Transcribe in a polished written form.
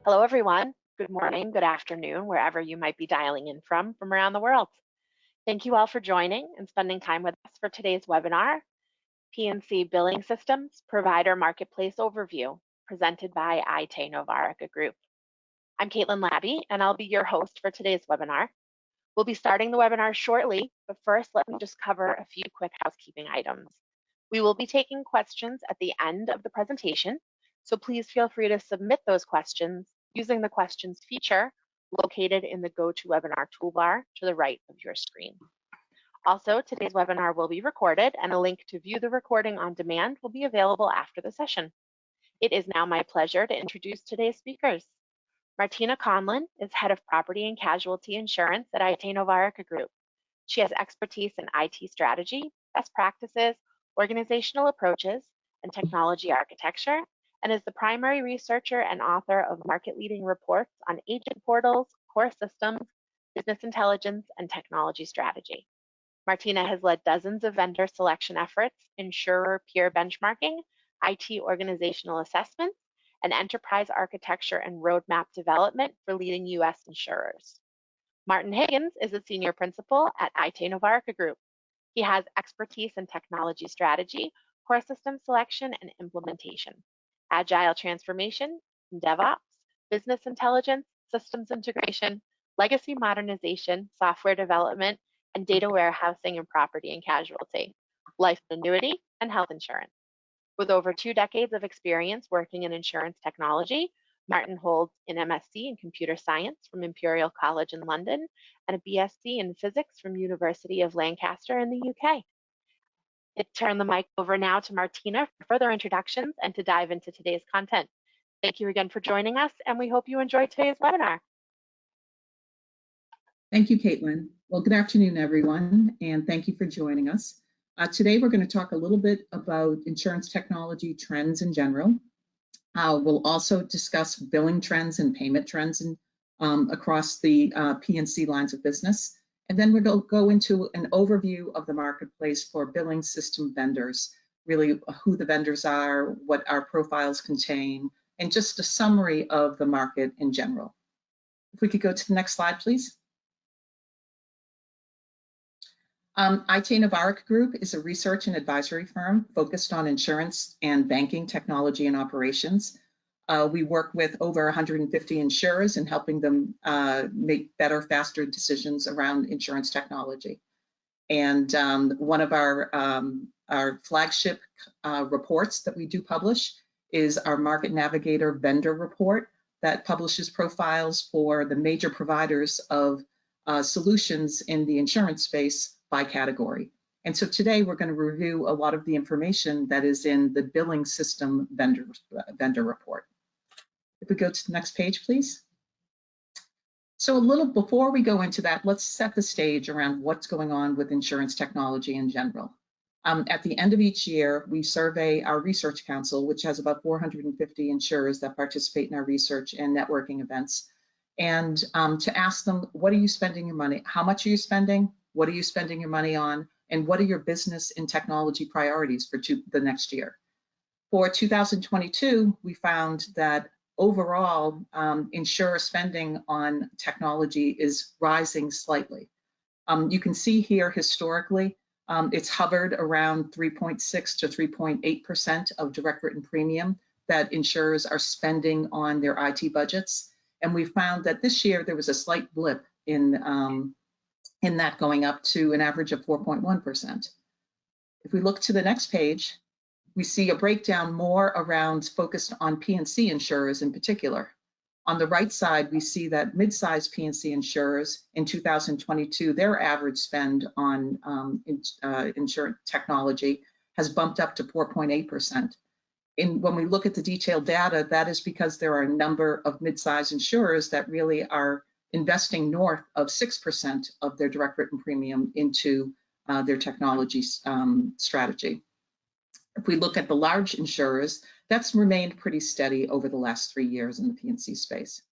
Hello, everyone. Good morning, good afternoon, wherever you might be dialing in from around the world. Thank you all for joining and spending time with us for today's webinar, P&C Billing Systems Provider Marketplace Overview, presented by IT Novarica Group. I'm Caitlin Labby, and I'll be your host for today's webinar. We'll be starting the webinar shortly, but first, let me just cover a few quick housekeeping items. We will be taking questions at the end of the presentation, so please feel free to submit those questions using the questions feature located in the GoToWebinar toolbar to the right of your screen. Also, today's webinar will be recorded, and a link to view the recording on demand will be available after the session. It is now my pleasure to introduce today's speakers. Martina Conlon is Head of Property and Casualty Insurance at IT Novarica Group. She has expertise in IT strategy, best practices, organizational approaches, and technology architecture, and is the primary researcher and author of market-leading reports on agent portals, core systems, business intelligence, and technology strategy. Martina has led dozens of vendor selection efforts, insurer peer benchmarking, IT organizational assessments, and enterprise architecture and roadmap development for leading U.S. insurers. Martin Higgins is a senior principal at IT Novarica Group. He has expertise in technology strategy, core system selection and implementation, agile transformation, DevOps, business intelligence, systems integration, legacy modernization, software development, and data warehousing in property and casualty, life and annuity, and health insurance. With over 2 decades of experience working in insurance technology, Martin holds an MSc in computer science from Imperial College in London and a BSc in physics from University of Lancaster in the UK. I turn the mic over now to Martina for further introductions and to dive into today's content. Thank you again for joining us, and we hope you enjoyed today's webinar. Thank you, Caitlin. Well, good afternoon, everyone, and thank you for joining us. Today, we're going to talk a little bit about insurance technology trends in general. We'll also discuss billing trends and payment trends across the P&C lines of business. And then we'll go into an overview of the marketplace for billing system vendors, really who the vendors are, what our profiles contain, and just a summary of the market in general. If we could go to the next slide, please. IT Novarica Group is a research and advisory firm focused on insurance and banking technology and operations. We work with over 150 insurers in helping them make better, faster decisions around insurance technology. And one of our flagship reports that we do publish is our Market Navigator Vendor Report that publishes profiles for the major providers of solutions in the insurance space by category. And so today we're going to review a lot of the information that is in the billing system vendor report. If we go to the next page, please. So a little before we go into that, let's set the stage around what's going on with insurance technology in general. At the end of each year, we survey our research council, which has about 450 insurers that participate in our research and networking events, and to ask them, what are you spending your money? How much are you spending? What are you spending your money on? And what are your business and technology priorities for the next year? For 2022, we found that overall, insurer spending on technology is rising slightly. You can see here historically, it's hovered around 3.6 to 3.8% of direct written premium that insurers are spending on their IT budgets. And we found that this year there was a slight blip in that, going up to an average of 4.1%. If we look to the next page, we see a breakdown more around focused on P&C insurers in particular. On the right side, we see that mid-size P&C insurers in 2022, their average spend on insurance technology has bumped up to 4.8%. When we look at the detailed data, that is because there are a number of mid-size insurers that really are investing north of 6% of their direct written premium into their technology strategy. If we look at the large insurers, that's remained pretty steady over the last 3 years in the P&C space.